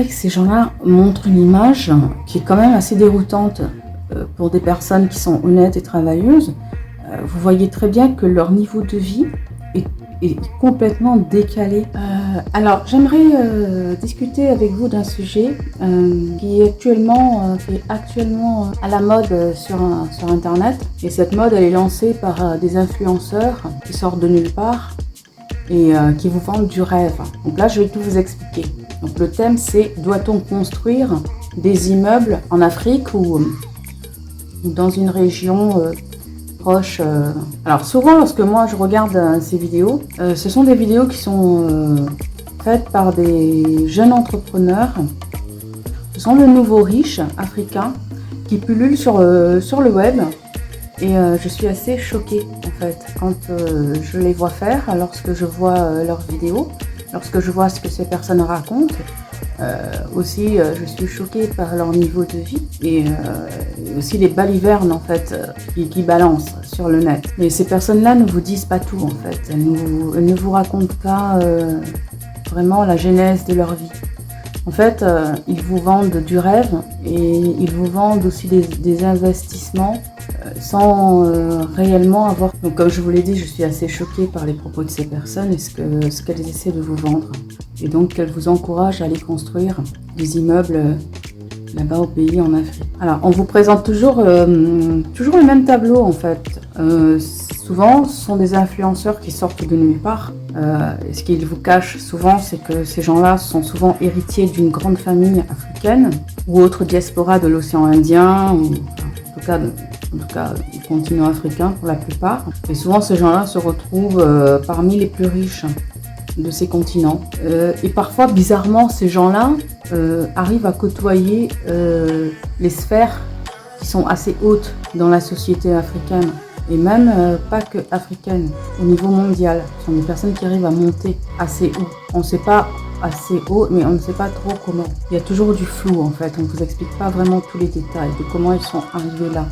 remarquerez que ces gens-là montrent une image qui est quand même assez déroutante pour des personnes qui sont honnêtes et travailleuses. Vous voyez très bien que leur niveau de vie est complètement décalé. Alors, j'aimerais discuter avec vous d'un sujet qui est actuellement à la mode sur Internet. Et cette mode, elle est lancée par des influenceurs qui sortent de nulle part et qui vous vendent du rêve. Donc là, je vais tout vous expliquer. Donc le thème, c'est: doit-on construire des immeubles en Afrique ou dans une région proche? Alors souvent, lorsque moi je regarde ces vidéos, ce sont des vidéos qui sont faites par des jeunes entrepreneurs. Ce sont de nouveaux riches africains qui pullulent sur le web. Et je suis assez choquée en fait quand je les vois faire, lorsque je vois leurs vidéos, lorsque je vois ce que ces personnes racontent. Aussi, je suis choquée par leur niveau de vie et aussi les balivernes en fait qui balancent sur le net. Mais ces personnes-là ne vous disent pas tout en fait. Elles ne vous racontent pas vraiment la genèse de leur vie. En fait, ils vous vendent du rêve et ils vous vendent aussi des investissements sans réellement avoir... Donc comme je vous l'ai dit, je suis assez choquée par les propos de ces personnes et ce qu'elles essaient de vous vendre. Et donc qu'elles vous encouragent à aller construire des immeubles là-bas au pays, en Afrique. Alors, on vous présente toujours le même tableau en fait. Souvent, ce sont des influenceurs qui sortent de nulle part. Et ce qu'ils vous cachent souvent, c'est que ces gens-là sont souvent héritiers d'une grande famille africaine ou autre diaspora de l'océan Indien, ou en tout cas du continent africain pour la plupart. Et souvent, ces gens-là se retrouvent parmi les plus riches de ces continents. Et parfois, bizarrement, ces gens-là arrivent à côtoyer les sphères qui sont assez hautes dans la société africaine. Et même pas que africaine, au niveau mondial. Ce sont des personnes qui arrivent à monter assez haut. On ne sait pas assez haut, mais on ne sait pas trop comment. Il y a toujours du flou en fait, on ne vous explique pas vraiment tous les détails de comment ils sont arrivés là.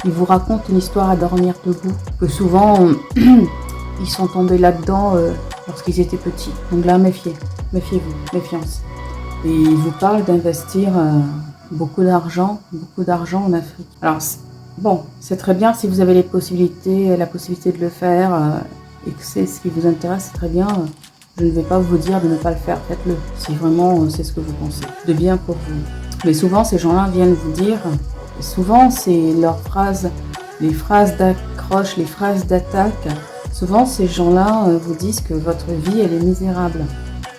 Ils vous racontent une histoire à dormir debout, que souvent ils sont tombés là-dedans lorsqu'ils étaient petits. Donc là, méfiez-vous, méfiance. Et ils vous parlent d'investir beaucoup d'argent en Afrique. Alors, bon, c'est très bien si vous avez la possibilité de le faire et que c'est ce qui vous intéresse, c'est très bien. Je ne vais pas vous dire de ne pas le faire, faites-le. Si vraiment c'est ce que vous pensez, de bien pour vous. Mais souvent, ces gens-là viennent vous dire, souvent c'est leurs phrases, les phrases d'accroche, les phrases d'attaque. Souvent, ces gens-là vous disent que votre vie, elle est misérable.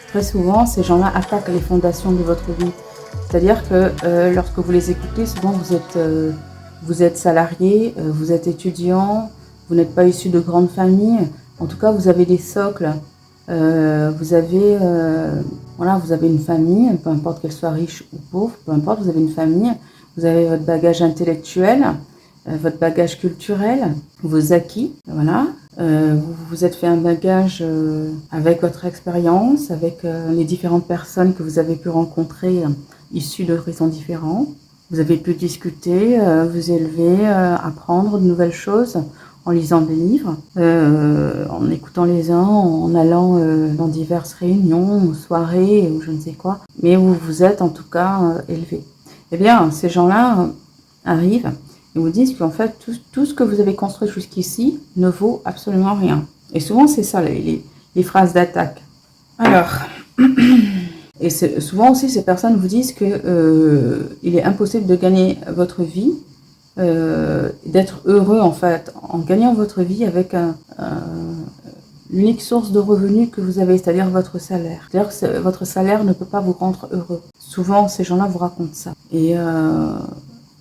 Très souvent, ces gens-là attaquent les fondations de votre vie. C'est-à-dire que lorsque vous les écoutez, souvent vous êtes salarié, vous êtes étudiant, vous n'êtes pas issu de grandes familles. En tout cas, vous avez des socles. Vous avez une famille, peu importe qu'elle soit riche ou pauvre, peu importe, vous avez une famille. Vous avez votre bagage intellectuel, votre bagage culturel, vos acquis, voilà. Vous vous êtes fait un bagage avec votre expérience, avec les différentes personnes que vous avez pu rencontrer issues d'horizons différents. Vous avez pu discuter, vous élever, apprendre de nouvelles choses en lisant des livres, en écoutant les uns, en allant dans diverses réunions, ou soirées, ou je ne sais quoi. Mais vous vous êtes en tout cas élevé. Eh bien, ces gens-là arrivent et vous disent qu'en fait, tout ce que vous avez construit jusqu'ici ne vaut absolument rien. Et souvent, c'est ça, les phrases d'attaque. Alors, et souvent aussi, ces personnes vous disent que il est impossible de gagner votre vie, d'être heureux en fait, en gagnant votre vie avec l'unique source de revenus que vous avez, c'est-à-dire votre salaire. C'est-à-dire que votre salaire ne peut pas vous rendre heureux. Souvent, ces gens-là vous racontent ça. Et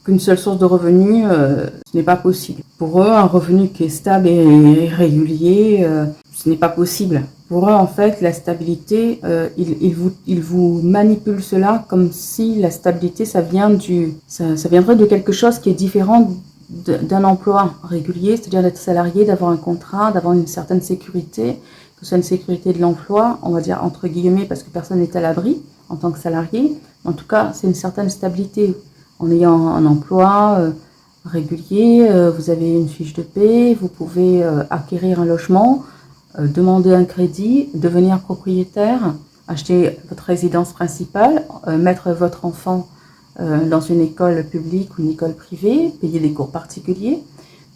qu'une seule source de revenus, ce n'est pas possible. Pour eux, un revenu qui est stable et régulier, ce n'est pas possible. Pour eux, en fait, la stabilité, ils vous manipulent cela comme si la stabilité, ça viendrait de quelque chose qui est différent d'un emploi régulier, c'est-à-dire d'être salarié, d'avoir un contrat, d'avoir une certaine sécurité, que ce soit une sécurité de l'emploi, on va dire entre guillemets, parce que personne n'est à l'abri en tant que salarié. En tout cas, c'est une certaine stabilité. En ayant un emploi régulier, vous avez une fiche de paie, vous pouvez acquérir un logement, demander un crédit, devenir propriétaire. acheter votre résidence principale, mettre votre enfant dans une école publique ou une école privée, payer des cours particuliers,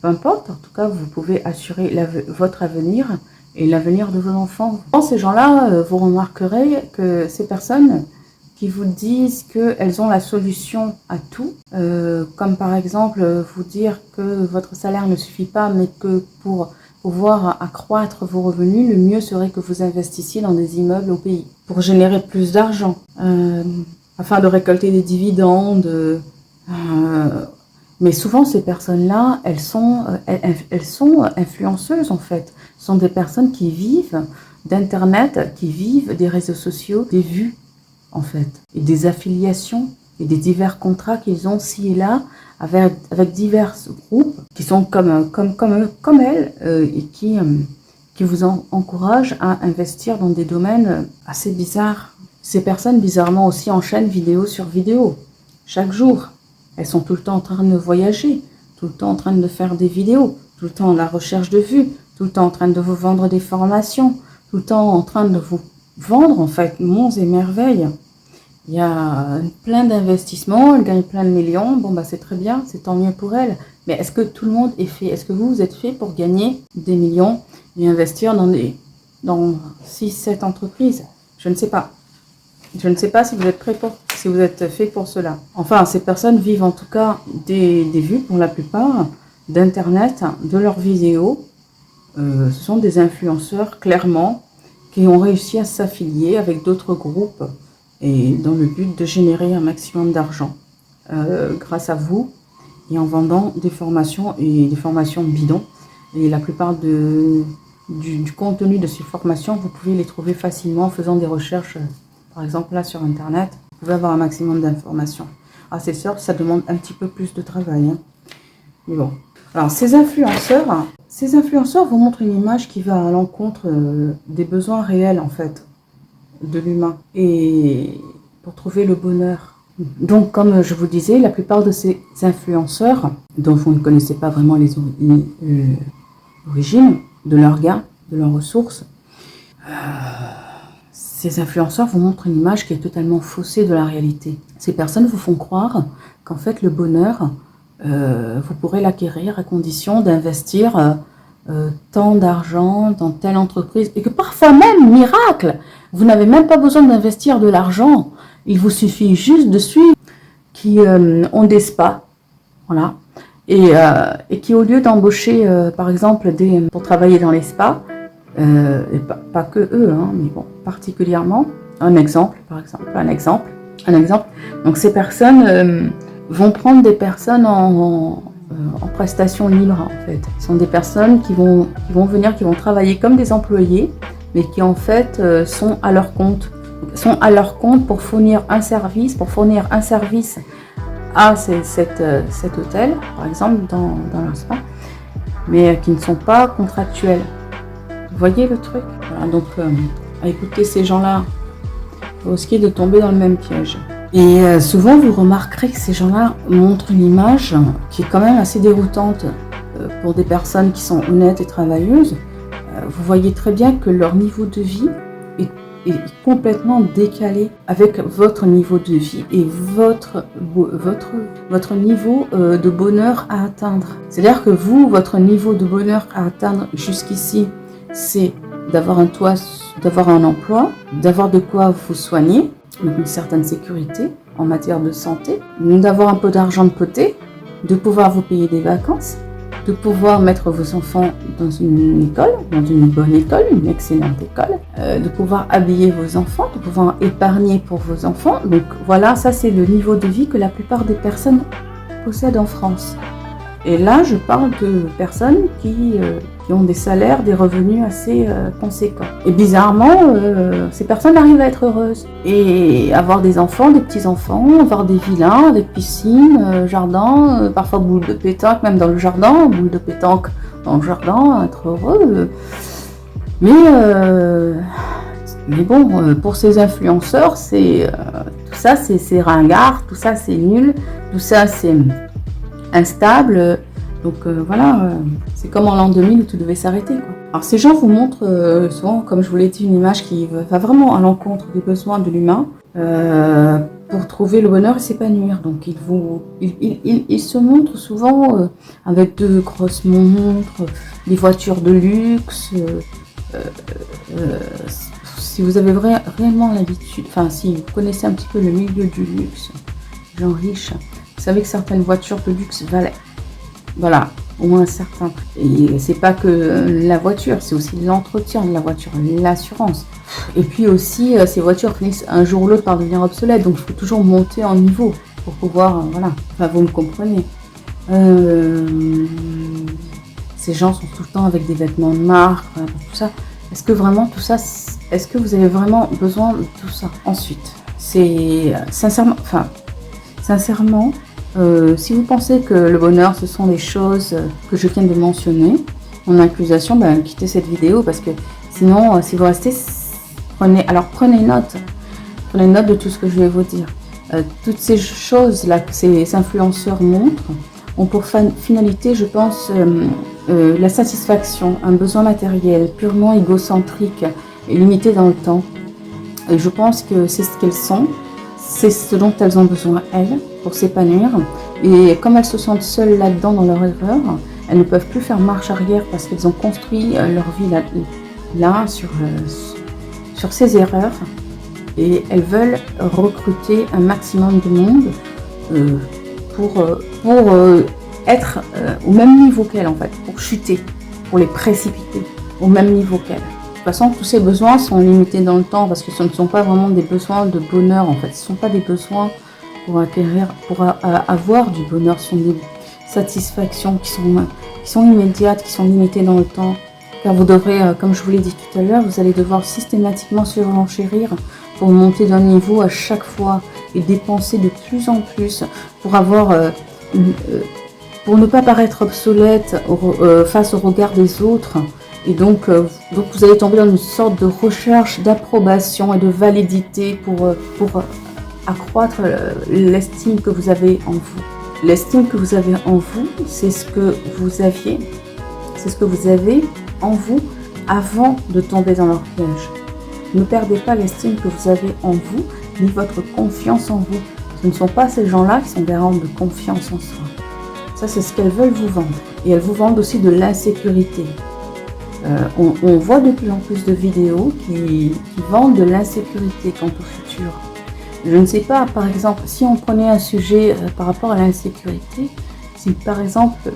peu importe. En tout cas, vous pouvez assurer votre avenir et l'avenir de vos enfants. Dans ces gens-là, vous remarquerez que ces personnes qui vous disent qu'elles ont la solution à tout, comme par exemple vous dire que votre salaire ne suffit pas, mais que pour pouvoir accroître vos revenus, le mieux serait que vous investissiez dans des immeubles au pays pour générer plus d'argent, afin de récolter des dividendes. Mais souvent, ces personnes-là, elles sont influenceuses en fait. Ce sont des personnes qui vivent d'Internet, qui vivent des réseaux sociaux, des vues en fait, et des affiliations et des divers contrats qu'ils ont ci et là avec divers groupes qui sont comme elles et qui vous encouragent à investir dans des domaines assez bizarres. Ces personnes, bizarrement aussi, enchaînent vidéo sur vidéo, chaque jour. Elles sont tout le temps en train de voyager, tout le temps en train de faire des vidéos, tout le temps à la recherche de vues, tout le temps en train de vous vendre des formations, tout le temps en train de vous vendre, en fait, monts et merveilles. Il y a plein d'investissements, elle gagne plein de millions. Bon, bah c'est très bien, c'est tant mieux pour elle. Mais est-ce que tout le monde est fait? Est-ce que vous êtes fait pour gagner des millions et investir dans 6-7 entreprises? Je ne sais pas. Je ne sais pas si vous êtes prêt si vous êtes fait pour cela. Enfin, ces personnes vivent en tout cas des vues, pour la plupart, d'Internet, de leurs vidéos. Ce sont des influenceurs, clairement, qui ont réussi à s'affilier avec d'autres groupes et dans le but de générer un maximum d'argent grâce à vous et en vendant des formations et des formations bidons. Et la plupart du contenu de ces formations, vous pouvez les trouver facilement en faisant des recherches, par exemple là sur Internet. Vous pouvez avoir un maximum d'informations. Ah, c'est sûr, ça demande un petit peu plus de travail, hein. Mais bon. Alors, ces influenceurs vous montrent une image qui va à l'encontre des besoins réels, en fait, de l'humain, et pour trouver le bonheur. Donc, comme je vous disais, la plupart de ces influenceurs, dont vous ne connaissez pas vraiment l'origine de leurs gains, de leurs ressources, ces influenceurs vous montrent une image qui est totalement faussée de la réalité. Ces personnes vous font croire qu'en fait, le bonheur, vous pourrez l'acquérir à condition d'investir tant d'argent dans telle entreprise, et que parfois même, miracle, vous n'avez même pas besoin d'investir de l'argent. Il vous suffit juste de suivre qui ont des spas, voilà, et qui au lieu d'embaucher par exemple pour travailler dans les spas, et pas que eux, hein, mais bon, particulièrement, un exemple. Donc ces personnes vont prendre des personnes en prestation libre, en fait. Ce sont des personnes qui vont venir, qui vont travailler comme des employés, mais qui en fait sont à leur compte. Sont à leur compte pour fournir un service, à cet hôtel, par exemple, dans leur spa, mais qui ne sont pas contractuels. Vous voyez le truc? Voilà, donc, à écouter ces gens-là, vous risquez de tomber dans le même piège. Et souvent, vous remarquerez que ces gens-là montrent une image qui est quand même assez déroutante pour des personnes qui sont honnêtes et travailleuses. Vous voyez très bien que leur niveau de vie est complètement décalé avec votre niveau de vie et votre niveau de bonheur à atteindre. C'est-à-dire que vous, votre niveau de bonheur à atteindre jusqu'ici, c'est d'avoir un toit, d'avoir un emploi, d'avoir de quoi vous soigner, une certaine sécurité en matière de santé, d'avoir un peu d'argent de côté, de pouvoir vous payer des vacances, de pouvoir mettre vos enfants dans une école, dans une bonne école, une excellente école, de pouvoir habiller vos enfants, de pouvoir épargner pour vos enfants. Donc voilà, ça c'est le niveau de vie que la plupart des personnes possèdent en France. Et là, je parle de personnes qui ont des salaires, des revenus assez conséquents. Et bizarrement, ces personnes arrivent à être heureuses. Et avoir des enfants, des petits-enfants, avoir des villas avec piscine, jardin, parfois boule de pétanque, même dans le jardin, boule de pétanque dans le jardin, être heureux. Mais bon, pour ces influenceurs, tout ça c'est ringard, tout ça c'est nul, tout ça c'est instable, donc voilà, c'est comme en l'an 2000 où tout devait s'arrêter, quoi. Alors ces gens vous montrent souvent, comme je vous l'ai dit, une image qui va vraiment à l'encontre des besoins de l'humain pour trouver le bonheur et s'épanouir. Donc ils se montrent souvent avec de grosses montres, des voitures de luxe. Si vous avez réellement l'habitude, enfin si vous connaissez un petit peu le milieu du luxe, les gens riches, vous savez que certaines voitures de luxe valent, voilà, au moins un certain prix. Et c'est pas que la voiture, c'est aussi l'entretien de la voiture, l'assurance. Et puis aussi, ces voitures finissent un jour ou l'autre par devenir obsolètes, donc il faut toujours monter en niveau pour pouvoir, voilà, enfin vous me comprenez. Ces gens sont tout le temps avec des vêtements de marque, voilà, tout ça. Est-ce que vraiment tout ça, est-ce que vous avez vraiment besoin de tout ça? Ensuite, c'est sincèrement, si vous pensez que le bonheur, ce sont les choses que je viens de mentionner, mon accusation, quittez cette vidéo parce que sinon, si vous restez, prenez note de tout ce que je vais vous dire. Toutes ces choses-là que ces influenceurs montrent ont pour finalité, je pense, la satisfaction, un besoin matériel purement égocentrique et limité dans le temps. Et je pense que c'est ce qu'elles sont, c'est ce dont elles ont besoin, elles, pour s'épanouir. Et comme elles se sentent seules là-dedans, dans leur erreur, elles ne peuvent plus faire marche arrière parce qu'elles ont construit leur vie là sur ces erreurs. Et elles veulent recruter un maximum de monde pour être au même niveau qu'elles, en fait, pour chuter, pour les précipiter au même niveau qu'elles. De toute façon, tous ces besoins sont limités dans le temps parce que ce ne sont pas vraiment des besoins de bonheur, en fait. Ce ne sont pas des besoins pour acquérir, pour avoir du bonheur. Ce sont des satisfactions qui sont immédiates, qui sont limitées dans le temps. Car vous devrez, comme je vous l'ai dit tout à l'heure, vous allez devoir systématiquement surenchérir pour monter d'un niveau à chaque fois et dépenser de plus en plus pour avoir, pour ne pas paraître obsolète face au regard des autres. Et donc vous allez tomber dans une sorte de recherche d'approbation et de validité pour accroître l'estime que vous avez en vous. L'estime que vous avez en vous, c'est ce que vous aviez, c'est ce que vous avez en vous avant de tomber dans leur piège. Ne perdez pas l'estime que vous avez en vous, ni votre confiance en vous. Ce ne sont pas ces gens-là qui sont garants de confiance en soi. Ça, c'est ce qu'elles veulent vous vendre. Et elles vous vendent aussi de l'insécurité. On voit de plus en plus de vidéos qui vendent de l'insécurité quant au futur. Je ne sais pas, par exemple, si on prenait un sujet par rapport à l'insécurité, si par exemple,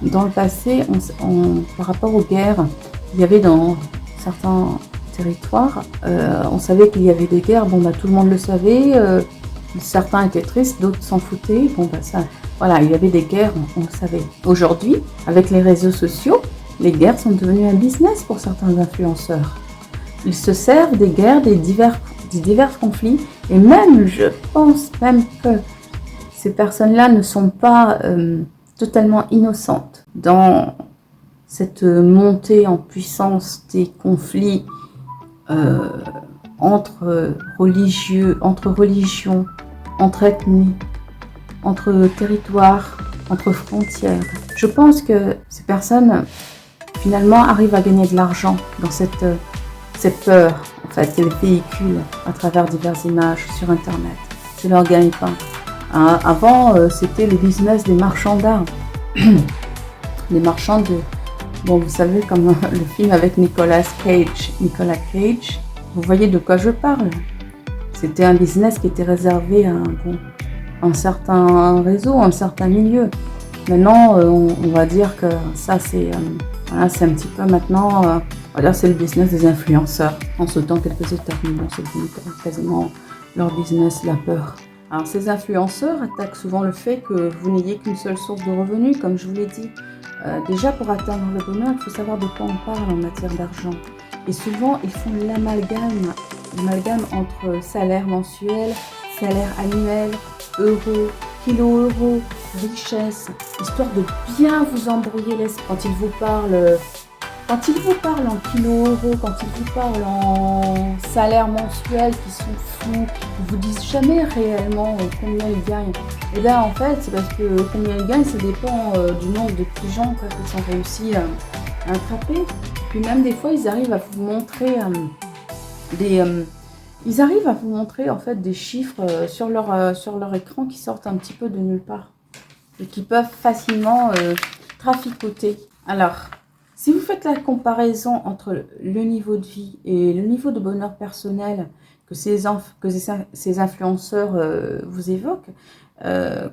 dans le passé, par rapport aux guerres, il y avait dans certains territoires, on savait qu'il y avait des guerres, tout le monde le savait, certains étaient tristes, d'autres s'en foutaient, voilà, il y avait des guerres, on le savait. Aujourd'hui, avec les réseaux sociaux, les guerres sont devenues un business pour certains influenceurs. Ils se servent des guerres, des divers conflits, et même, je pense même que ces personnes-là ne sont pas totalement innocentes dans cette montée en puissance des conflits entre religions, entre ethnies, entre territoires, entre frontières. Je pense que ces personnes, finalement, arrivent à gagner de l'argent dans cette peur, en fait, qu'elles véhiculent à travers diverses images sur Internet. C'est leur gagne-pain. Avant, c'était le business des marchands d'art. Des marchands de... Bon, vous savez, comme le film avec Nicolas Cage, vous voyez de quoi je parle. C'était un business qui était réservé à un certain réseau, un certain milieu. Maintenant, on va dire que ça, c'est un petit peu maintenant, on va dire c'est le business des influenceurs. En sautant quelques étapes, c'est quasiment leur business, la peur. Alors, ces influenceurs attaquent souvent le fait que vous n'ayez qu'une seule source de revenus, comme je vous l'ai dit. Déjà, pour atteindre le bonheur, il faut savoir de quoi on parle en matière d'argent. Et souvent, ils font l'amalgame entre salaire mensuel, salaire annuel, euros, kilo-euros, richesse, histoire de bien vous embrouiller l'esprit quand ils vous parlent. Quand ils vous parlent en kilo-euros, quand ils vous parlent en salaire mensuel qui sont fous, ils vous disent jamais réellement combien ils gagnent. Et là, en fait, c'est parce que combien ils gagnent, ça dépend du nombre de petits gens qu'ils ont réussi intrapés. Puis même des fois, ils arrivent à vous montrer ils arrivent à vous montrer en fait des chiffres sur leur écran qui sortent un petit peu de nulle part et qui peuvent facilement traficoter. Alors, si vous faites la comparaison entre le niveau de vie et le niveau de bonheur personnel que ces influenceurs vous évoquent,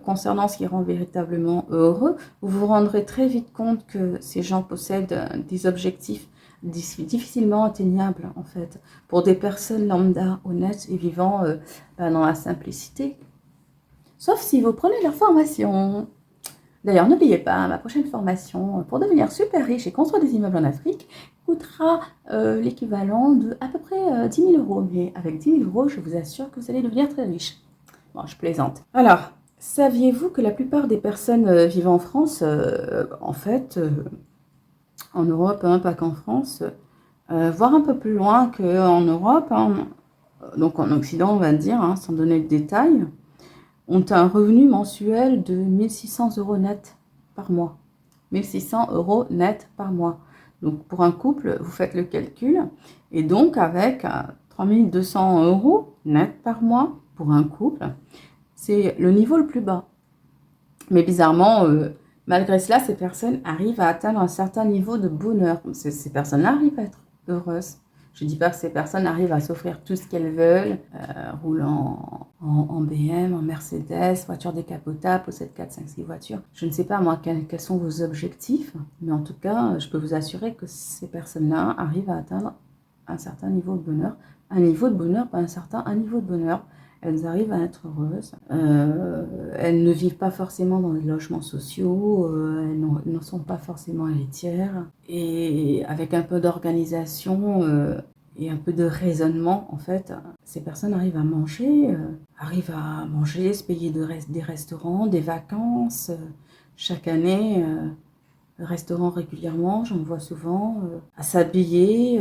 concernant ce qui rend véritablement heureux, vous vous rendrez très vite compte que ces gens possèdent des objectifs difficilement atteignables en fait, pour des personnes lambda, honnêtes et vivant dans la simplicité. Sauf si vous prenez leur formation. D'ailleurs, n'oubliez pas, ma prochaine formation pour devenir super riche et construire des immeubles en Afrique coûtera l'équivalent de à peu près 10 000 euros. Mais avec 10 000 euros, je vous assure que vous allez devenir très riche. Bon, je plaisante. Alors, saviez-vous que la plupart des personnes vivant en France, en fait, en Europe, hein, pas qu'en France, voire un peu plus loin qu'en Europe, hein, donc en Occident, on va dire, hein, sans donner de détails, ont un revenu mensuel de 1 600 euros net par mois. 1 600 euros net par mois. Donc pour un couple, vous faites le calcul, et donc avec 3 200 euros net par mois pour un couple, c'est le niveau le plus bas. Mais bizarrement, malgré cela, ces personnes arrivent à atteindre un certain niveau de bonheur. Ces personnes-là arrivent à être heureuses. Je ne dis pas que ces personnes arrivent à s'offrir tout ce qu'elles veulent, roulant en BM, en Mercedes, voiture décapotable, possèdent 4, 5, 6 voitures. Je ne sais pas, moi, quels sont vos objectifs, mais en tout cas, je peux vous assurer que ces personnes-là arrivent à atteindre un certain niveau de bonheur. Un niveau de bonheur, pas un niveau de bonheur. Elles arrivent à être heureuses. Elles ne vivent pas forcément dans des logements sociaux. Elles n'en sont pas forcément héritières. Et avec un peu d'organisation et un peu de raisonnement, en fait, ces personnes arrivent à manger, se payer des restaurants, des vacances. Chaque année, restaurant régulièrement, j'en vois souvent. À s'habiller,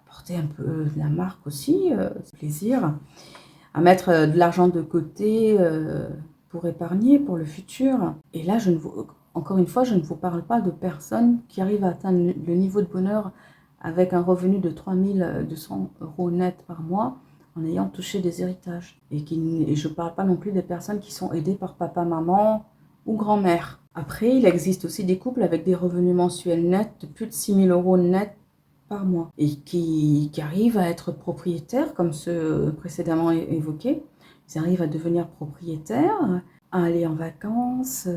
porter un peu de la marque aussi, c'est plaisir. À mettre de l'argent de côté pour épargner pour le futur. Et là, encore une fois, je ne vous parle pas de personnes qui arrivent à atteindre le niveau de bonheur avec un revenu de 3 200 euros net par mois en ayant touché des héritages. Et je ne parle pas non plus des personnes qui sont aidées par papa, maman ou grand-mère. Après, il existe aussi des couples avec des revenus mensuels nets de plus de 6 000 euros net par mois et qui arrivent à être propriétaires comme ceux précédemment évoqués. Ils arrivent à devenir propriétaires, à aller en vacances,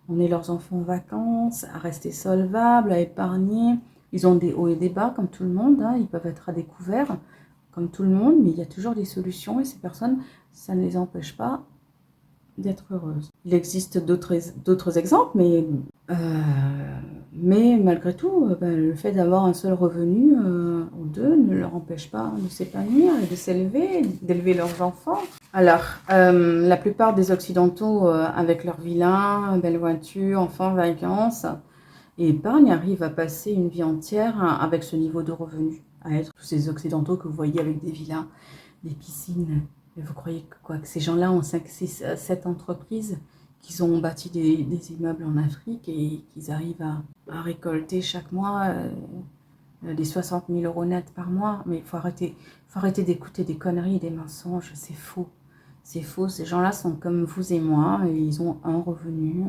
emmener leurs enfants en vacances, à rester solvables, à épargner. Ils ont des hauts et des bas comme tout le monde, hein. Ils peuvent être à découvert comme tout le monde, mais il y a toujours des solutions et ces personnes, ça ne les empêche pas d'être heureuses. Il existe d'autres exemples, mais malgré tout, le fait d'avoir un seul revenu ou deux ne leur empêche pas de s'épanouir et de s'élever, d'élever leurs enfants. Alors, la plupart des Occidentaux, avec leurs villains, belles voitures, enfants, vacances et épargne, arrivent à passer une vie entière avec ce niveau de revenu, à être tous ces Occidentaux que vous voyez avec des villas, des piscines. Et vous croyez que ces gens-là ont 5, 6, 7 entreprises, qu'ils ont bâti des immeubles en Afrique et qu'ils arrivent à récolter chaque mois des 60 000 euros net par mois. Mais il faut arrêter d'écouter des conneries, des mensonges, c'est faux. C'est faux, ces gens-là sont comme vous et moi, et ils ont un revenu,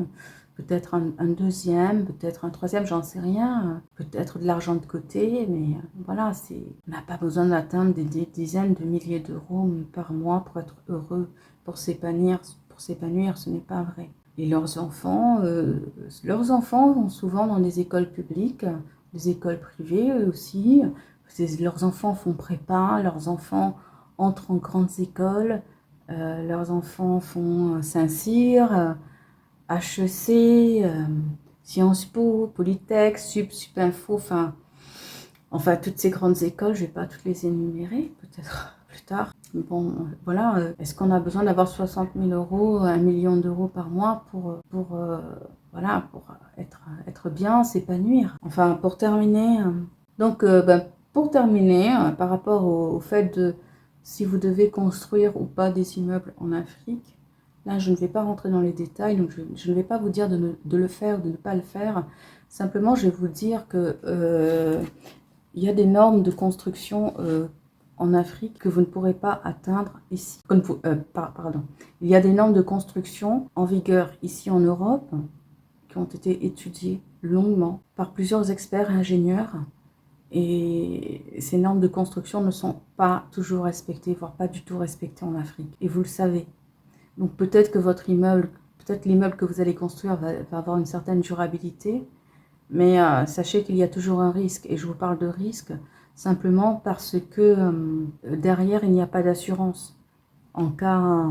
peut-être un deuxième, peut-être un troisième, j'en sais rien, peut-être de l'argent de côté, mais voilà, on n'a pas besoin d'atteindre des dizaines de milliers d'euros par mois pour être heureux, pour s'épanouir, ce n'est pas vrai. Et leurs enfants vont souvent dans des écoles publiques, des écoles privées aussi, leurs enfants font prépa, leurs enfants entrent en grandes écoles, leurs enfants font Saint-Cyr, HEC, Sciences Po, Polytech, Supinfo, enfin toutes ces grandes écoles, je ne vais pas toutes les énumérer, peut-être plus tard. Bon, voilà, est-ce qu'on a besoin d'avoir 60 000 euros, 1 million d'euros par mois pour être bien, s'épanouir? Enfin, pour terminer, par rapport au fait de si vous devez construire ou pas des immeubles en Afrique, Là, je ne vais pas rentrer dans les détails, donc je ne vais pas vous dire de le faire ou de ne pas le faire. Simplement, je vais vous dire que il y a des normes de construction en Afrique que vous ne pourrez pas atteindre ici. Pardon. Il y a des normes de construction en vigueur ici en Europe qui ont été étudiées longuement par plusieurs experts et ingénieurs. Et ces normes de construction ne sont pas toujours respectées, voire pas du tout respectées en Afrique. Et vous le savez. Donc peut-être que votre immeuble, peut-être l'immeuble que vous allez construire va avoir une certaine durabilité, mais sachez qu'il y a toujours un risque. Et je vous parle de risque simplement parce que derrière, il n'y a pas d'assurance. En cas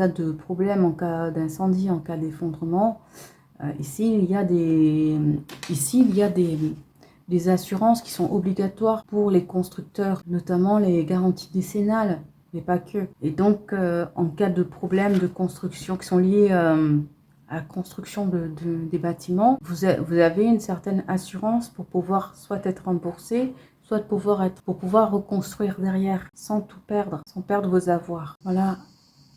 de problème, en cas d'incendie, en cas d'effondrement, ici, il y a des assurances qui sont obligatoires pour les constructeurs, notamment les garanties décennales, mais pas que. Et donc, en cas de problèmes de construction qui sont liés à la construction des bâtiments, vous avez une certaine assurance pour pouvoir soit être remboursé, soit pour pouvoir reconstruire derrière sans tout perdre, sans perdre vos avoirs. Voilà.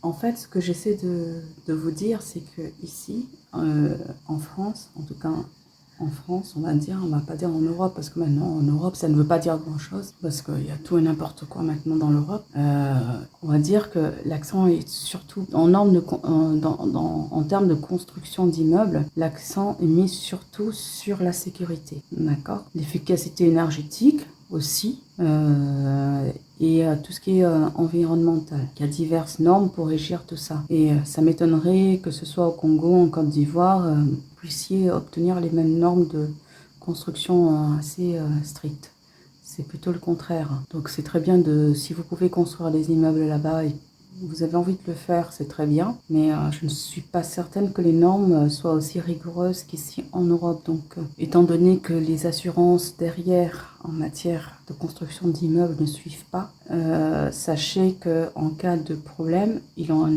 En fait, ce que j'essaie de vous dire, c'est que ici, en France, en tout cas en France, on va pas dire en Europe, parce que maintenant en Europe, ça ne veut pas dire grand-chose, parce qu'il y a tout et n'importe quoi maintenant dans l'Europe. On va dire que l'accent est surtout en termes de construction d'immeubles, l'accent est mis surtout sur la sécurité, d'accord? L'efficacité énergétique aussi, et tout ce qui est environnemental. Il y a diverses normes pour régir tout ça. Et ça m'étonnerait que ce soit au Congo, en Côte d'Ivoire, vous puissiez obtenir les mêmes normes de construction assez strictes. C'est plutôt le contraire. Donc c'est très bien si vous pouvez construire des immeubles là-bas et vous avez envie de le faire, c'est très bien, mais je ne suis pas certaine que les normes soient aussi rigoureuses qu'ici en Europe. Donc, étant donné que les assurances derrière, en matière de construction d'immeubles, ne suivent pas, sachez qu'en cas de problème, il en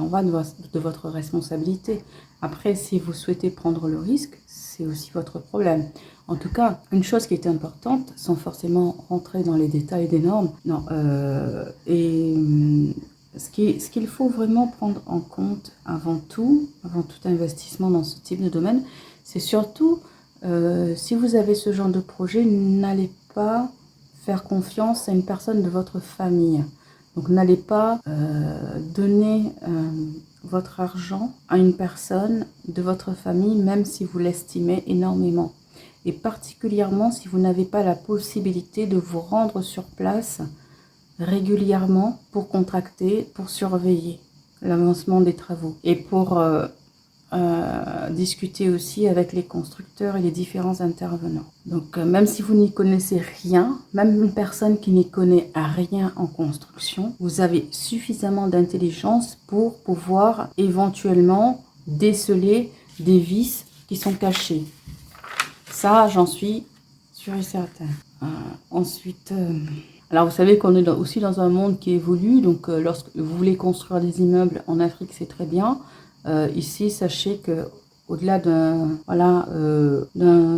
va de votre responsabilité. Après, si vous souhaitez prendre le risque, c'est aussi votre problème. En tout cas, une chose qui est importante, sans forcément rentrer dans les détails des normes, ce qu'il faut vraiment prendre en compte avant tout investissement dans ce type de domaine, c'est surtout, si vous avez ce genre de projet, n'allez pas faire confiance à une personne de votre famille. Donc n'allez pas donner votre argent à une personne de votre famille, même si vous l'estimez énormément. Et particulièrement si vous n'avez pas la possibilité de vous rendre sur place régulièrement pour contracter, pour surveiller l'avancement des travaux et pour discuter aussi avec les constructeurs et les différents intervenants. Donc même si vous n'y connaissez rien, même une personne qui n'y connaît rien en construction, vous avez suffisamment d'intelligence pour pouvoir éventuellement déceler des vices qui sont cachés. Ça, j'en suis sûre et certaine. Ensuite... Alors vous savez qu'on est aussi dans un monde qui évolue, donc lorsque vous voulez construire des immeubles en Afrique, c'est très bien. Ici, sachez que au-delà d'un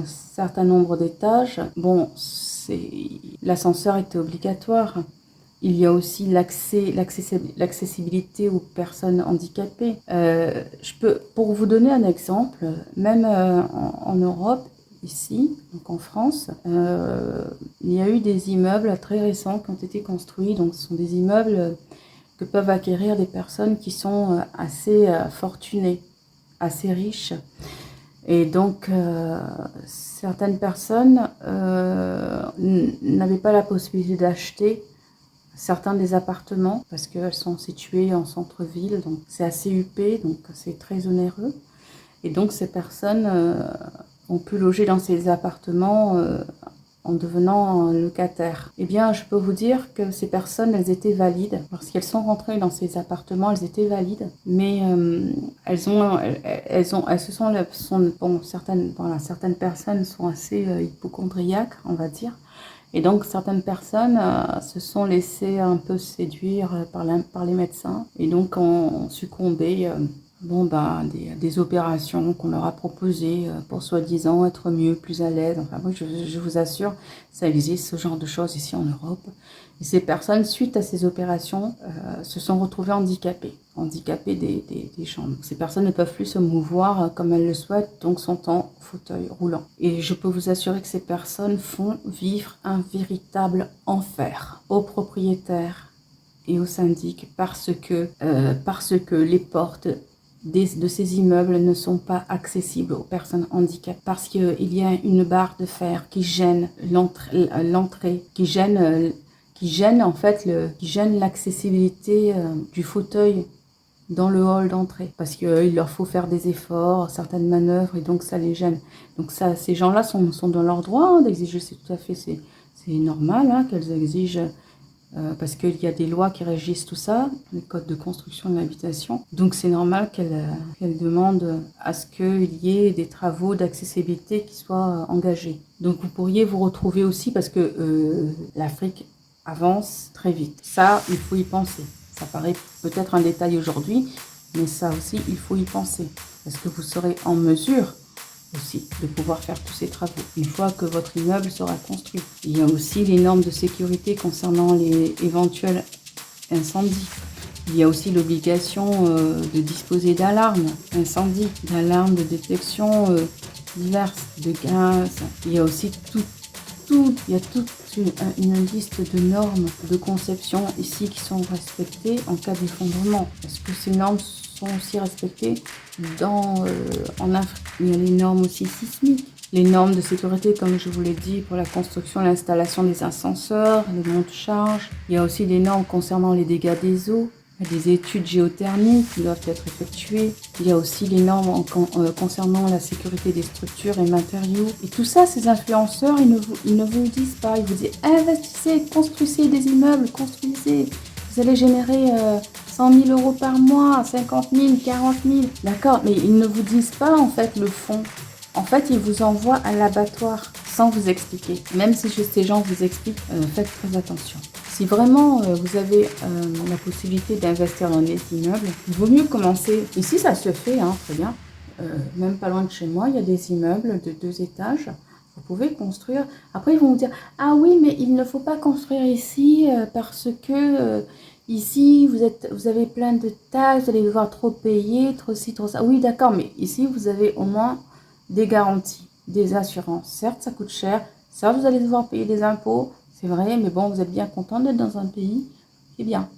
certain nombre d'étages, bon, l'ascenseur était obligatoire. Il y a aussi l'accessibilité aux personnes handicapées. Pour vous donner un exemple, même en Europe, ici, donc en France, il y a eu des immeubles très récents qui ont été construits. Donc, ce sont des immeubles que peuvent acquérir des personnes qui sont assez fortunées, assez riches. Et donc, certaines personnes n'avaient pas la possibilité d'acheter certains des appartements parce qu'elles sont situées en centre-ville, donc c'est assez huppé, donc c'est très onéreux. Et donc, ces personnes ont pu loger dans ces appartements en devenant locataires. Eh bien, je peux vous dire que ces personnes, elles étaient valides. Lorsqu'elles sont rentrées dans ces appartements, elles étaient valides, mais certaines personnes sont assez hypocondriaques, on va dire. Et donc, certaines personnes se sont laissées un peu séduire par les médecins et donc ont succombé des opérations qu'on leur a proposées pour soi-disant être mieux, plus à l'aise. Enfin, moi, je vous assure, ça existe, ce genre de choses ici en Europe. Et ces personnes, suite à ces opérations, se sont retrouvées handicapées. handicapées des gens. Donc, ces personnes ne peuvent plus se mouvoir comme elles le souhaitent, donc sont en fauteuil roulant. Et je peux vous assurer que ces personnes font vivre un véritable enfer aux propriétaires et aux syndics parce que les portes de ces immeubles ne sont pas accessibles aux personnes handicapées, parce qu'il y a une barre de fer qui gêne l'entrée, qui gêne l'accessibilité du fauteuil dans le hall d'entrée, parce qu'il leur faut faire des efforts, certaines manœuvres, et donc ça les gêne. Donc ça, ces gens-là sont dans leur droit d'exiger, c'est tout à fait, c'est normal qu'elles exigent, parce qu'il y a des lois qui régissent tout ça, les codes de construction de l'habitation. Donc c'est normal qu'elles demandent à ce qu'il y ait des travaux d'accessibilité qui soient engagés. Donc vous pourriez vous retrouver aussi, parce que l'Afrique avance très vite. Ça, il faut y penser. Ça paraît peut-être un détail aujourd'hui, mais ça aussi, il faut y penser. Est-ce que vous serez en mesure aussi de pouvoir faire tous ces travaux une fois que votre immeuble sera construit? Il y a aussi les normes de sécurité concernant les éventuels incendies. Il y a aussi l'obligation de disposer d'alarmes incendie, d'alarmes de détection diverses, de gaz. Il y a aussi toute une liste de normes de conception ici qui sont respectées en cas d'effondrement. Est-ce que ces normes sont aussi respectées en Afrique? Il y a les normes aussi sismiques, les normes de sécurité, comme je vous l'ai dit, pour la construction et l'installation des ascenseurs, les monte-charges. Il y a aussi des normes concernant les dégâts des eaux. Il y a des études géothermiques qui doivent être effectuées. Il y a aussi les normes concernant la sécurité des structures et matériaux. Et tout ça, ces influenceurs, ils ne vous le disent pas. Ils vous disent « Investissez, construisez des immeubles, construisez. Vous allez générer 100 000 euros par mois, 50 000, 40 000. » D'accord, mais ils ne vous disent pas en fait le fond. En fait, ils vous envoient à l'abattoir sans vous expliquer. Même si ces gens vous expliquent, faites très attention. Si vraiment vous avez la possibilité d'investir dans des immeubles, il vaut mieux commencer. Ici, ça se fait, très bien. Même pas loin de chez moi, il y a des immeubles de 2 étages. Vous pouvez construire. Après, ils vont vous dire « Ah oui, mais il ne faut pas construire ici parce que ici, vous avez plein de taxes, vous allez devoir trop payer, trop ci, trop ça. » Oui, d'accord, mais ici, vous avez au moins des garanties, des assurances. Certes, ça coûte cher. Certes, vous allez devoir payer des impôts. C'est vrai, mais bon, vous êtes bien content d'être dans un pays qui est bien,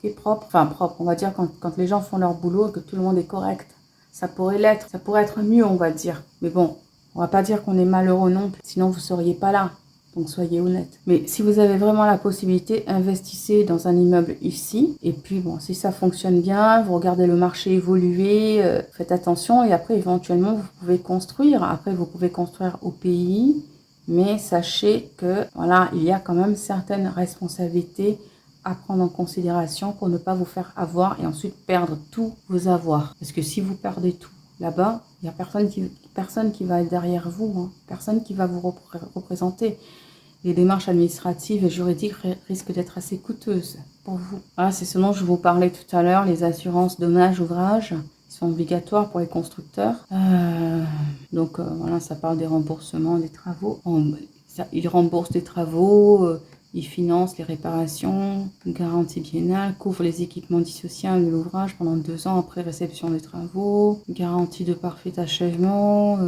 qui est propre. Enfin, propre, on va dire, quand les gens font leur boulot et que tout le monde est correct. Ça pourrait l'être, ça pourrait être mieux, on va dire. Mais bon, on va pas dire qu'on est malheureux non plus, sinon vous seriez pas là. Donc soyez honnête. Mais si vous avez vraiment la possibilité, investissez dans un immeuble ici. Et puis bon, si ça fonctionne bien, vous regardez le marché évoluer, faites attention. Et après, éventuellement, vous pouvez construire. Après, vous pouvez construire au pays. Mais sachez que voilà, il y a quand même certaines responsabilités à prendre en considération pour ne pas vous faire avoir et ensuite perdre tous vos avoirs. Parce que si vous perdez tout là-bas, il n'y a personne qui va être derrière vous, personne qui va vous représenter. Les démarches administratives et juridiques risquent d'être assez coûteuses pour vous. Voilà, c'est ce dont je vous parlais tout à l'heure, les assurances dommages ouvrages sont obligatoires pour les constructeurs. Donc voilà, ça parle des remboursements des travaux. Ils remboursent des travaux, ils financent les réparations, une garantie biennale, couvre les équipements dissociables de l'ouvrage pendant 2 ans après réception des travaux, une garantie de parfait achèvement.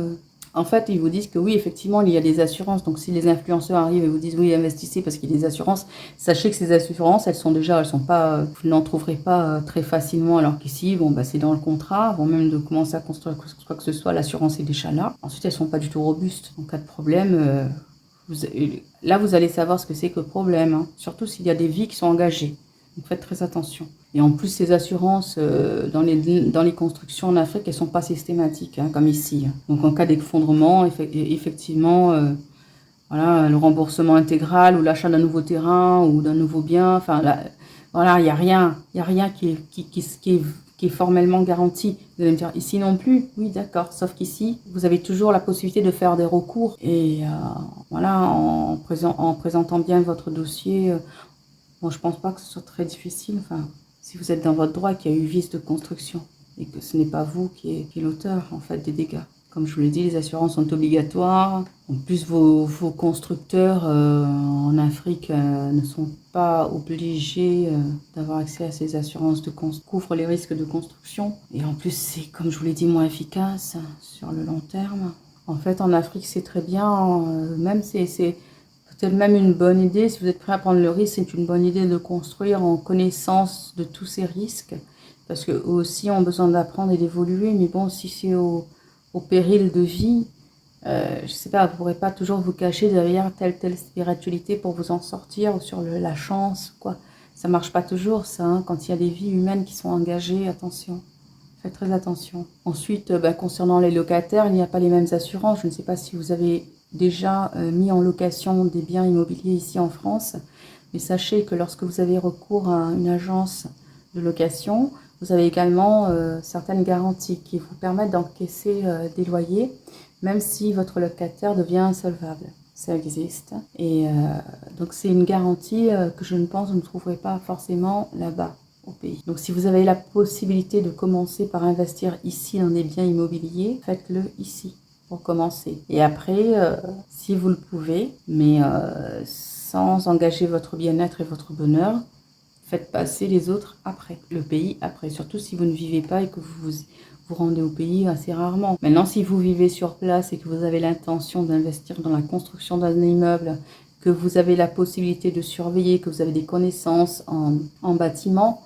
En fait, ils vous disent que oui, effectivement, il y a des assurances. Donc, si les influenceurs arrivent et vous disent oui, investissez parce qu'il y a des assurances, sachez que ces assurances, elles sont pas, vous n'en trouverez pas très facilement. Alors qu'ici, bon, c'est dans le contrat. Avant même de commencer à construire quoi que ce soit, l'assurance est déjà là. Ensuite, elles sont pas du tout robustes. En cas de problème, vous allez savoir ce que c'est que le problème. Surtout s'il y a des vies qui sont engagées. Donc, faites très attention. Et en plus, ces assurances dans les constructions en Afrique, elles ne sont pas systématiques, comme ici. Donc, en cas d'effondrement, effectivement, voilà, le remboursement intégral ou l'achat d'un nouveau terrain ou d'un nouveau bien, enfin, voilà, il n'y a rien qui est formellement garanti. Vous allez me dire, ici non plus, oui, d'accord. Sauf qu'ici, vous avez toujours la possibilité de faire des recours. Et voilà, en présentant bien votre dossier, bon, je pense pas que ce soit très difficile. Enfin, si vous êtes dans votre droit, qu'il y a eu vice de construction et que ce n'est pas vous qui est l'auteur en fait des dégâts. Comme je vous l'ai dit, les assurances sont obligatoires. En plus, vos constructeurs en Afrique ne sont pas obligés d'avoir accès à ces assurances de couvrent les risques de construction. Et en plus, c'est, comme je vous l'ai dit, moins efficace sur le long terme. En fait, en Afrique, c'est très bien. Même c'est peut-être même une bonne idée. Si vous êtes prêt à prendre le risque, c'est une bonne idée de construire en connaissance de tous ces risques. Parce qu'eux aussi ont besoin d'apprendre et d'évoluer. Mais bon, si c'est au péril de vie, je sais pas, vous ne pourrez pas toujours vous cacher derrière telle spiritualité pour vous en sortir, ou sur la chance, quoi. Ça marche pas toujours, ça, hein. Quand il y a des vies humaines qui sont engagées, attention, faites très attention. Ensuite, concernant les locataires, il n'y a pas les mêmes assurances. Je ne sais pas si vous avez déjà mis en location des biens immobiliers ici en France, mais sachez que lorsque vous avez recours à une agence de location, vous avez également certaines garanties qui vous permettent d'encaisser des loyers, même si votre locataire devient insolvable. Ça existe. Et donc c'est une garantie que je ne pense que vous ne trouverez pas forcément là-bas au pays. Donc si vous avez la possibilité de commencer par investir ici dans des biens immobiliers, faites-le ici pour commencer. Et après, si vous le pouvez, mais sans engager votre bien-être et votre bonheur, faites passer les autres après, le pays après, surtout si vous ne vivez pas et que vous vous rendez au pays assez rarement. Maintenant, si vous vivez sur place et que vous avez l'intention d'investir dans la construction d'un immeuble, que vous avez la possibilité de surveiller, que vous avez des connaissances en bâtiment,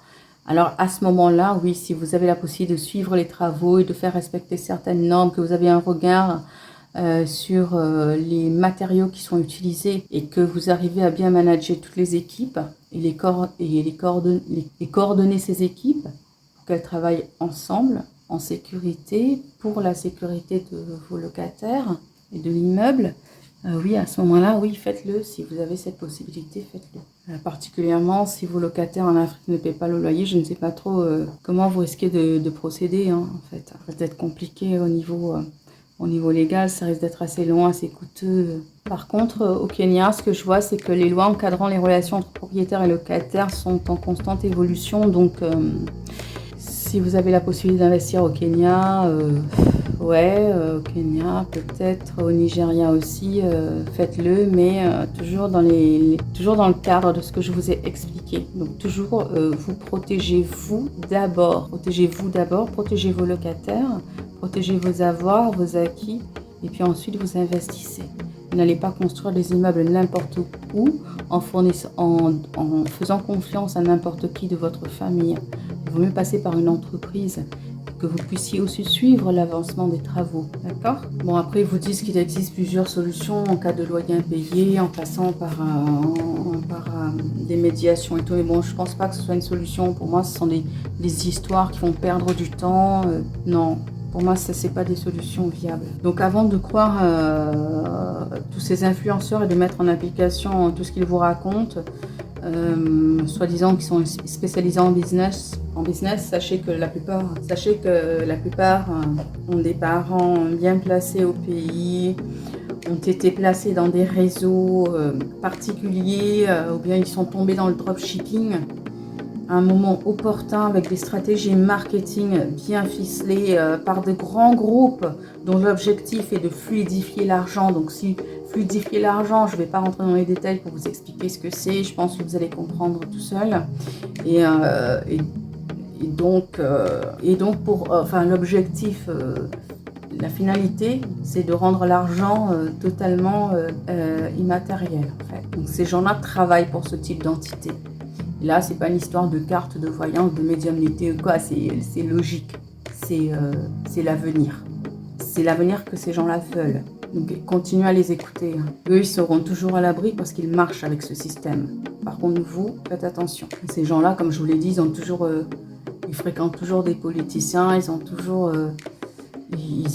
alors à ce moment-là, oui, si vous avez la possibilité de suivre les travaux et de faire respecter certaines normes, que vous avez un regard sur les matériaux qui sont utilisés et que vous arrivez à bien manager toutes les équipes et coordonner ces équipes pour qu'elles travaillent ensemble en sécurité pour la sécurité de vos locataires et de l'immeuble, oui, à ce moment-là, oui, faites-le. Si vous avez cette possibilité, faites-le. Particulièrement si vos locataires en Afrique ne paient pas le loyer, je ne sais pas trop comment vous risquez de procéder, hein, en fait. Ça risque d'être compliqué au niveau légal, ça risque d'être assez long, assez coûteux. Par contre, au Kenya, ce que je vois, c'est que les lois encadrant les relations entre propriétaires et locataires sont en constante évolution. Donc, si vous avez la possibilité d'investir au Kenya, au Kenya, peut-être au Nigeria aussi, faites-le, mais toujours dans le cadre de ce que je vous ai expliqué. Donc toujours vous protégez-vous d'abord, protégez vos locataires, protégez vos avoirs, vos acquis, et puis ensuite vous investissez. Vous n'allez pas construire des immeubles n'importe où en faisant confiance à n'importe qui de votre famille. Il vaut mieux passer par une entreprise, que vous puissiez aussi suivre l'avancement des travaux, d'accord? Bon, après, ils vous disent qu'il existe plusieurs solutions en cas de loyer impayé, en passant par des médiations et tout. Mais bon, je pense pas que ce soit une solution. Pour moi, ce sont des histoires qui vont perdre du temps. Non, pour moi, ça, c'est pas des solutions viables. Donc, avant de croire tous ces influenceurs et de mettre en application tout ce qu'ils vous racontent, soi-disant qui sont spécialisés en business, sachez que la plupart ont des parents bien placés au pays, ont été placés dans des réseaux particuliers, ou bien ils sont tombés dans le dropshipping à un moment opportun avec des stratégies marketing bien ficelées par de grands groupes dont l'objectif est de fluidifier l'argent. Donc si fluidifier l'argent, je ne vais pas rentrer dans les détails pour vous expliquer ce que c'est, je pense que vous allez comprendre tout seul. Et donc l'objectif, la finalité, c'est de rendre l'argent totalement immatériel. En fait. Donc ces gens-là travaillent pour ce type d'entité. Et là, c'est pas une histoire de carte, de voyance, de médiumnité ou quoi, c'est logique. C'est l'avenir. C'est l'avenir que ces gens-là veulent. Donc continuez à les écouter. Eux, ils seront toujours à l'abri parce qu'ils marchent avec ce système. Par contre, vous, faites attention. Ces gens-là, comme je vous l'ai dit, ils fréquentent toujours des politiciens, ils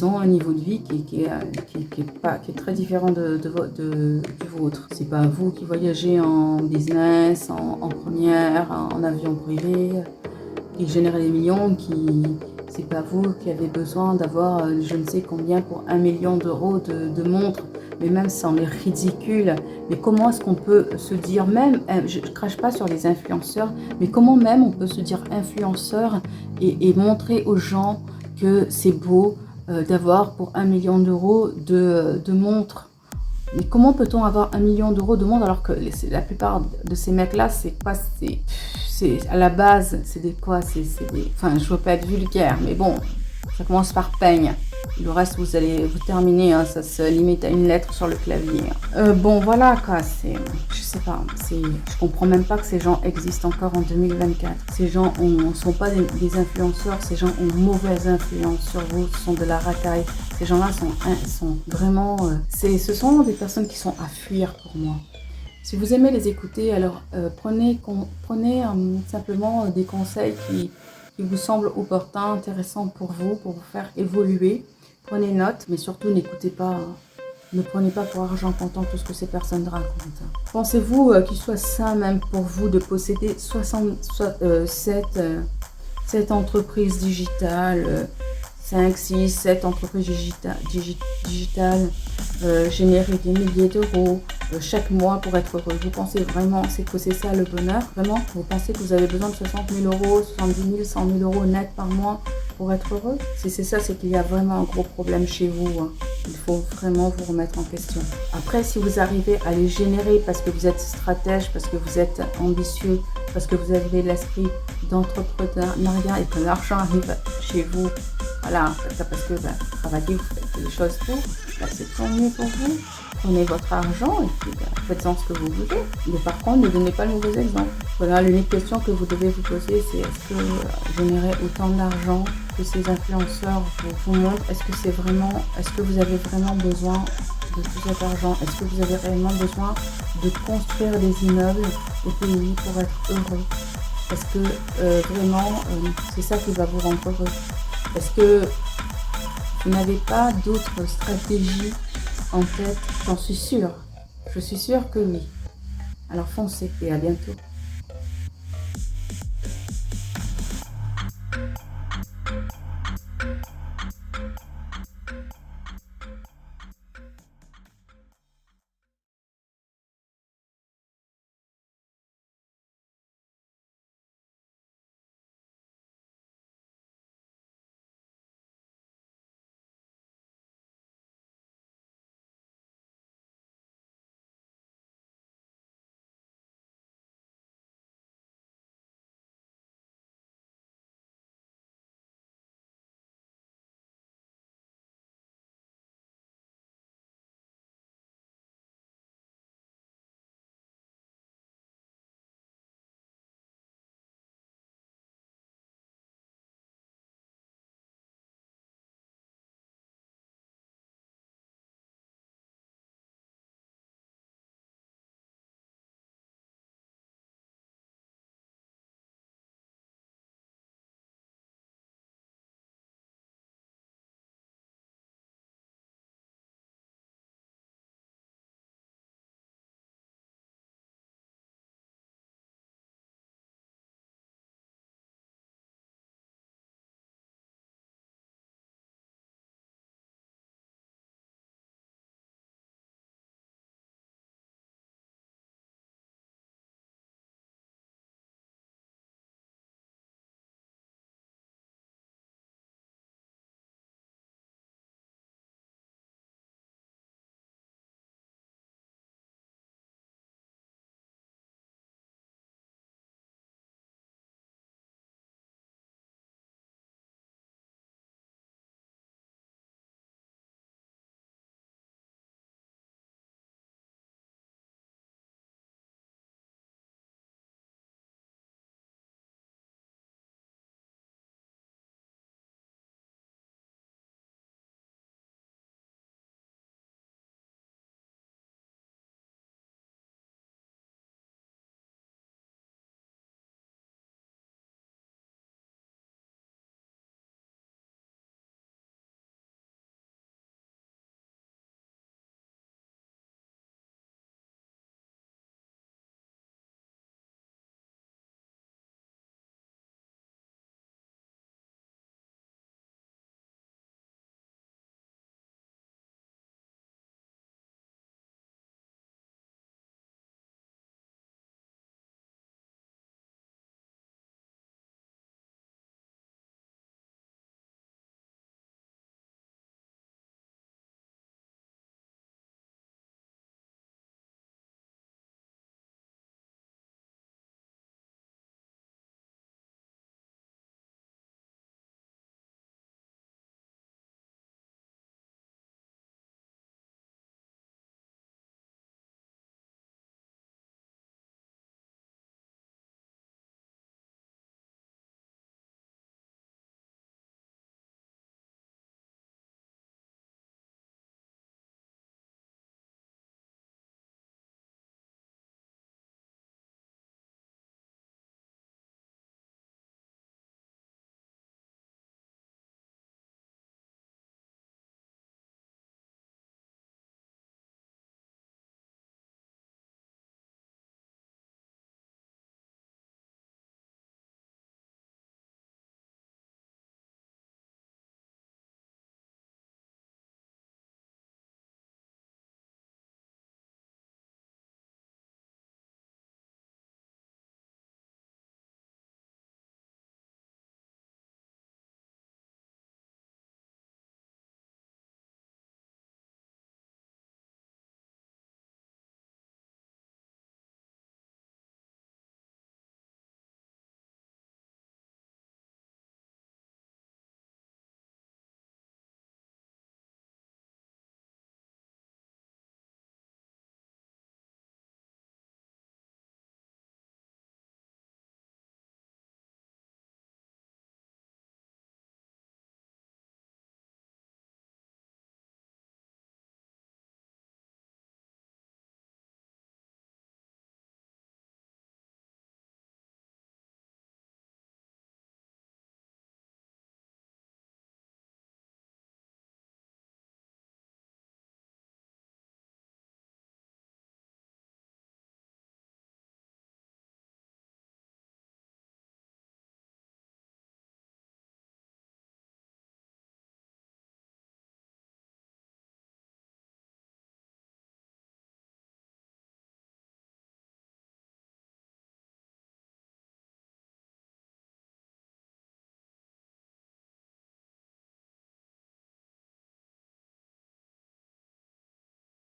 ont un niveau de vie qui est très différent du vôtre. C'est pas vous qui voyagez en business, en première, en avion privé, qui génèrent des millions, c'est pas vous qui avez besoin d'avoir je ne sais combien pour 1 million d'euros de montres. Mais même ça en est ridicule. Mais comment est-ce qu'on peut se dire même, je ne crache pas sur les influenceurs, mais comment même on peut se dire influenceur et montrer aux gens que c'est beau d'avoir pour 1 million d'euros de montres. Mais comment peut-on avoir 1 million d'euros de montres alors que la plupart de ces mecs-là, c'est quoi? C'est à la base, c'est des quoi? C'est des... Enfin, je veux pas être vulgaire, mais bon, ça commence par peigne. Le reste, vous allez vous terminer, hein, ça se limite à une lettre sur le clavier. Bon, voilà quoi, je sais pas, je comprends même pas que ces gens existent encore en 2024. Ces gens ne sont pas des influenceurs, ces gens ont mauvaise influence sur vous, ce sont de la racaille. Ces gens-là sont vraiment, ce sont des personnes qui sont à fuir pour moi. Si vous aimez les écouter, alors prenez simplement des conseils qui vous semblent opportuns, intéressants pour vous faire évoluer. Prenez note, mais surtout n'écoutez pas, ne prenez pas pour argent comptant tout ce que ces personnes racontent. Pensez-vous qu'il soit sain même pour vous de posséder 7 entreprises digitales, 5, 6, 7 entreprises digitales, générer des milliers d'euros chaque mois pour être heureux? Vous pensez vraiment que c'est ça le bonheur? Vraiment? Vous pensez que vous avez besoin de 60 000 euros, 70 000, 100 000 euros net par mois pour être heureux? Si c'est ça, c'est qu'il y a vraiment un gros problème chez vous, hein. Il faut vraiment vous remettre en question. Après, si vous arrivez à les générer parce que vous êtes stratège, parce que vous êtes ambitieux, parce que vous avez l'esprit d'entrepreneuriat et que l'argent arrive chez vous, voilà, parce que travaillez, vous faites les choses pour, c'est tant mieux pour vous. Prenez votre argent et puis faites-en ce que vous voulez. Mais par contre, ne donnez pas le mauvais exemple. Voilà, l'unique question que vous devez vous poser, c'est est-ce que générer autant d'argent que ces influenceurs vous montrent, est-ce que vous avez vraiment besoin de tout cet argent? Est-ce que vous avez réellement besoin de construire des immeubles au pays pour être heureux? Est-ce que vraiment c'est ça qui va vous rendre heureux? Est-ce que vous n'avez pas d'autres stratégies en tête? J'en suis sûre. Je suis sûre que oui. Alors foncez et à bientôt.